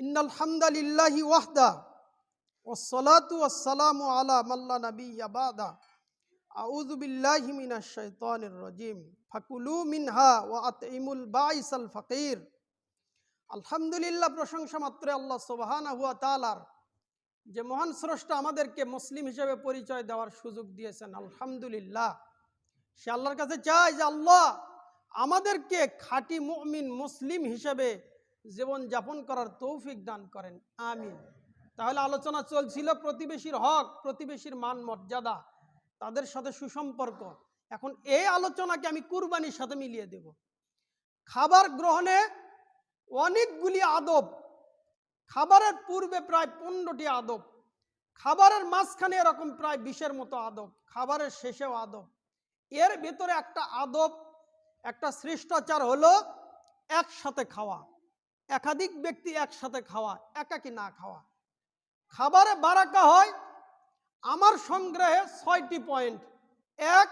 ইন্নাল হামদালিল্লাহি ওয়াহদা ওয়াসসালাতু ওয়াসসালামু আলা মান লা নাবিয়্যা বাদা আউযু বিল্লাহি মিনাশ শাইতানির রাজিম ফাকুলু মিনহা ওয়া আতইমুল বাইসাল ফাকির। আলহামদুলিল্লাহ, প্রশংসা মাত্র আল্লাহ সুবহানাহু ওয়া তাআলার, যে মহান স্রষ্টা আমাদেরকে মুসলিম হিসেবে পরিচয় দেওয়ার সুযোগ দিয়েছেন। আলহামদুলিল্লাহ, সে আল্লাহর কাছে চাই যে আল্লাহ আমাদেরকে খাঁটি মুমিন মুসলিম হিসেবে জীবন যাপন করার তৌফিক দান করেন, আমিন। তাহলে আলোচনা চলছিল প্রতিবেশীর হক, প্রতিবেশীর মান মর্যাদা, তাদের সাথে সুসম্পর্ক। এখন এই আলোচনাকে আমি কুরবানির সাথে মিলিয়ে দেব। খাবার গ্রহণে অনেকগুলি আদব, খাবারের পূর্বে প্রায় 15টি আদব, খাবারের মাঝখানে এরকম প্রায় 20-এর মতো আদব, খাবারের শেষেও আদব। এর ভেতরে একটা আদব, একটা শিষ্টাচার হলো একসাথে খাওয়া, একাধিক ব্যক্তি একসাথে খাওয়া, একাকি না খাওয়া। খাবারে বারাকা হয় আমার সংগ্রহে 6টি পয়েন্ট। এক,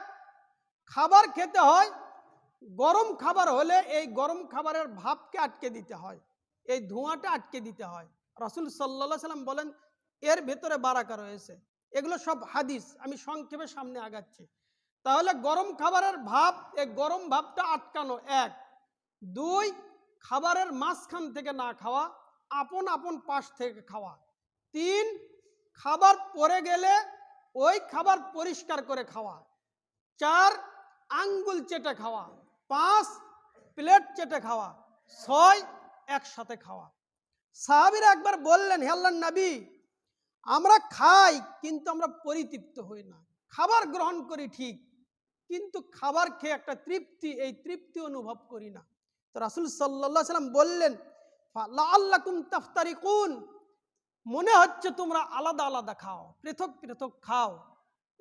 খাবার খেতে হয় গরম খাবার হলে এই গরম খাবারের ভাপকে আটকে দিতে হয়, এই ধোঁয়াটা আটকে দিতে হয়। রাসূল সাল্লাল্লাহু আলাইহি সাল্লাম বলেন এর ভেতরে বারাকা রয়েছে। এগুলো সব হাদিস, আমি সংক্ষেপে সামনে আগাচ্ছি। তাহলে গরম খাবারের ভাপ, এই গরম ভাপটা আটকানো এক। দুই, খাবারের মাঝখান থেকে না খাওয়া, আপন আপন পাশ থেকে খাওয়া। তিন, খাবার পড়ে গেলে ওই খাবার পরিষ্কার করে খাওয়া। চার, আঙ্গুল চেটে খাওয়া। পাঁচ, প্লেট চেটে খাওয়া। ছয়, একসাথে খাওয়া। সাহাবীরা একবার বললেন, হে আল্লাহর নবী, আমরা খাই কিন্তু আমরা পরিতৃপ্ত হই না। খাবার গ্রহণ করি ঠিক, কিন্তু খাবার খেয়ে একটা তৃপ্তি, এই তৃপ্তি অনুভব করি না। তো রাসূল সাল্লাল্লাহু আলাইহি সাল্লাম বললেন, লাআল্লাকুম তাফতারিকুন, মনে হচ্ছে তোমরা আলাদা আলাদা খাও, পৃথক পৃথক খাও,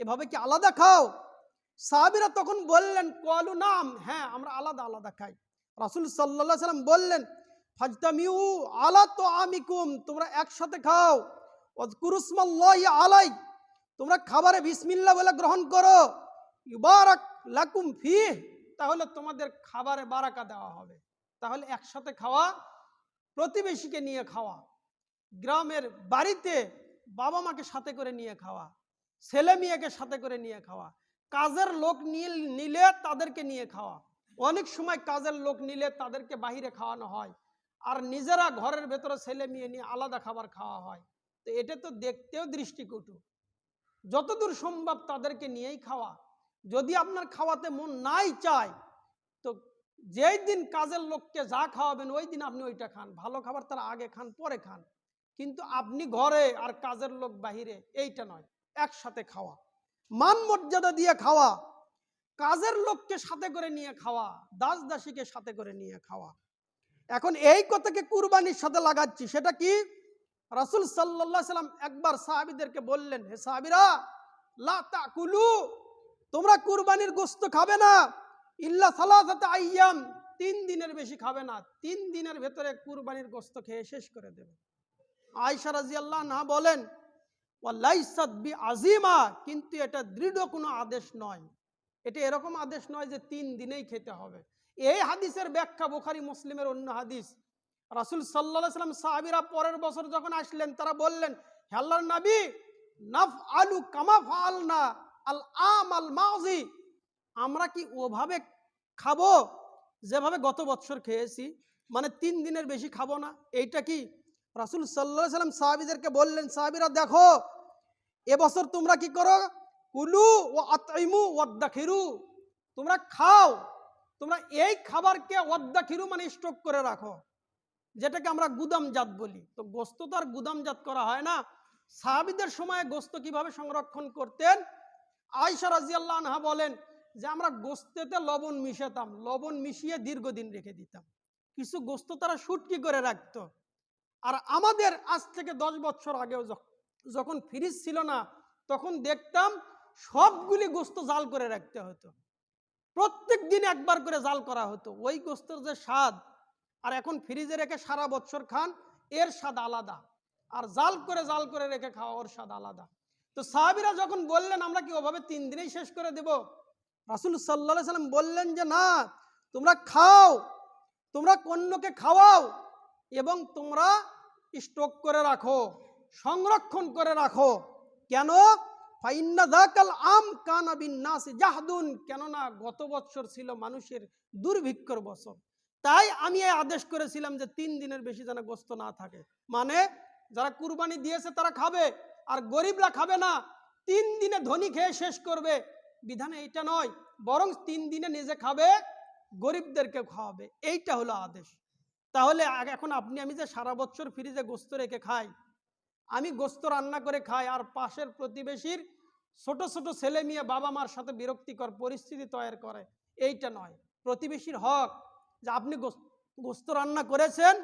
এভাবে কি আলাদা খাও? সাহাবীরা তখন বললেন, ক্বালু নাম, হ্যাঁ আমরা আলাদা আলাদা খাই। রাসূল সাল্লাল্লাহু আলাইহি সাল্লাম বললেন, ফাজতামিউ আলা তুআমিকুম, তোমরা একসাথে খাও। ওয়াজকুরুসমাল্লাহি আলাই, তোমরা খাবারে বিসমিল্লাহ বলে গ্রহণ করো। ইউবারাক লাকুম ফিহ, তাহলে তোমাদের খাবারে বারাকা দেওয়া হবে। তাহলে একসাথে খাওয়া, প্রতিবেশীকে নিয়ে খাওয়া, গ্রামের বাড়িতে বাবা মাকে সাথে করে নিয়ে খাওয়া, ছেলে মেয়েকে সাথে করে নিয়ে খাওয়া, কাজের লোক নিলে তাদেরকে নিয়ে খাওয়া। অনেক সময় কাজের লোক নিলে তাদেরকে বাহিরে খাওয়ানো হয়, আর নিজেরা ঘরের ভেতরে ছেলে মেয়ে নিয়ে আলাদা খাবার খাওয়া হয়। তো এটা তো দেখতেও দৃষ্টিকটু। যতদূর সম্ভব তাদেরকে নিয়েই খাওয়া। যদি আপনার খাওয়াতে মন নাই চায়, তো যেই দিন কাজের লোককে যা খাওয়াবেন ওই দিন আপনি ওইটা খান। ভালো খাবার তারা আগে খান, পরে খান, কিন্তু আপনি ঘরে আর কাজের লোক বাহিরে, এইটা নয়। একসাথে খাওয়া, মান মর্যাদা দিয়ে খাওয়া, কাজের লোককে সাথে করে নিয়ে খাওয়া, দাস দাসীকে সাথে করে নিয়ে খাওয়া। এখন এই কথাকে কুরবানির সাথে লাগাচ্ছি, সেটা কি? রাসূল সাল্লাল্লাহু আলাইহি সাল্লাম একবার সাহাবীদেরকে বললেন, হে সাহাবীরা, লা তাকুলু, তোমরা কুরবানির গোশত খাবে না, ইল্লা সালাসাতা আইয়াম, 3 দিনের বেশি খাবে না। 3 দিনের ভেতরে কুরবানির গোশত খেয়ে শেষ করে দেবে। আয়েশা রাদিয়াল্লাহু আনহা বলেন, ওয়ালাইসাত বিআযিমা, কিন্তু এটা দৃঢ় কোনো আদেশ নয়, এটা এরকম আদেশ নয় যে 3 দিনেই খেতে হবে। এই হাদিসের ব্যাখ্যা বুখারী মুসলিমের অন্য হাদিস। রাসূল সাল্লাল্লাহু আলাইহি সাল্লাম সাহাবীরা পরের বছর যখন আসলেন, তারা বললেন, হে আল্লাহর নবী, নাফআলু কামা ফাআলনা আল আমাল মাযি, আমরা কি ওভাবে খাবো যেভাবে গত বছর খেয়েছি, মানে 3 দিনের বেশি খাবো না, এইটা কি? রাসূল সাল্লাল্লাহু আলাইহি সাল্লাম সাহাবীদেরকে বললেন, সাহাবীরা দেখো, এবছর তোমরা কি করো, কুলু ওয়া আতইমু ওয়াদ্দাখিরু, তোমরা খাও, তোমরা এই খাবারকে ওয়াদ্দাখিরু মানে স্টক করে রাখো, যেটাকে আমরা গুদামজাত বলি। তো গোশত তো আর গুদামজাত করা হয় না। সাহাবীদের সময় গোশত কিভাবে সংরক্ষণ করতেন? আয়েশা রাদিয়াল্লাহু আনহা বলেন যে আমরা গোশতেতে লবণ মিশাতাম, লবণ মিশিয়ে দীর্ঘদিন রেখে দিতাম। কিছু গোশত তারা শুটকি করে রাখতো। আর আমাদের আজ থেকে 10 বছর আগেও যখন ফ্রিজ ছিল না, তখন দেখতাম সবগুলি গোশত জাল করে রাখতে হতো, প্রত্যেক দিন একবার করে জাল করা হতো। ওই গোশতের যে স্বাদ, আর এখন ফ্রিজে রেখে সারা বছর খান, এর স্বাদ আলাদা, আর জাল করে রেখে খাওয়া, ওর স্বাদ আলাদা। তো সাহাবীরা যখন বললেন আমরা কি ওভাবে 3 দিনেই শেষ করে দেব, রাসূল সাল্লাল্লাহু আলাইহি সাল্লাম বললেন যে না, তোমরা খাও, তোমরা অন্যকে খাওয়াও, এবং তোমরা স্টক করে রাখো, সংরক্ষণ করে রাখো। কেন? ফাইন্না যাকাল আম কানা বিন্নাসি জাহদুন, কেননা গত বছর ছিল মানুষের দুর্ভিক্ষর বছর। তাই আমি এই আদেশ করেছিলাম যে 3 দিনের বেশি যেন গোস্ত না থাকে। মানে যারা কুরবানি দিয়েছে তারা খাবে, আর গরিবরা খাবে না। 3 দিনে ধনী খেয়ে শেষ করবে, বিধানে এইটা নয়, বরং 3 দিনে নিজে খাবে, গরিবদেরকে খাওয়াবে, এইটা হলো আদেশ। তাহলে এখন আপনি আমি যে সারা বছর ফ্রিজে গোস্ত রেখে খাই, আমি গোস্ত রান্না করে খাই, আর পাশের প্রতিবেশীর ছোট ছোট ছেলে মেয়ে বাবা মার সাথে বিরক্তিকর পরিস্থিতি তৈরি করে, এইটা নয়। প্রতিবেশীর হক যে আপনি গোস্ত রান্না করেছেন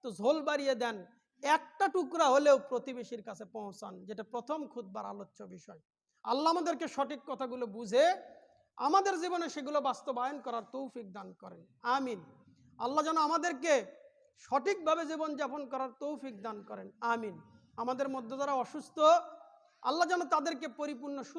তো ঝোল বাড়িয়ে দেন, একটা টুকরা হলেও প্রতিবেশীর কাছে পৌঁছান, যেটা প্রথম খুতবার আলোচ্য বিষয়। আল্লাহ আমাদেরকে সঠিক কথাগুলো বুঝে আমাদের জীবনে সেগুলো বাস্তবায়ন করার তৌফিক দান করেন, আমিন। আল্লাহ যেন আমাদেরকে সঠিকভাবে জীবনযাপন করার তৌফিক দান করেন, আমিন। আমাদের মধ্যে যারা অসুস্থ, আল্লাহ যেন তাদেরকে পরিপূর্ণ সুস্থ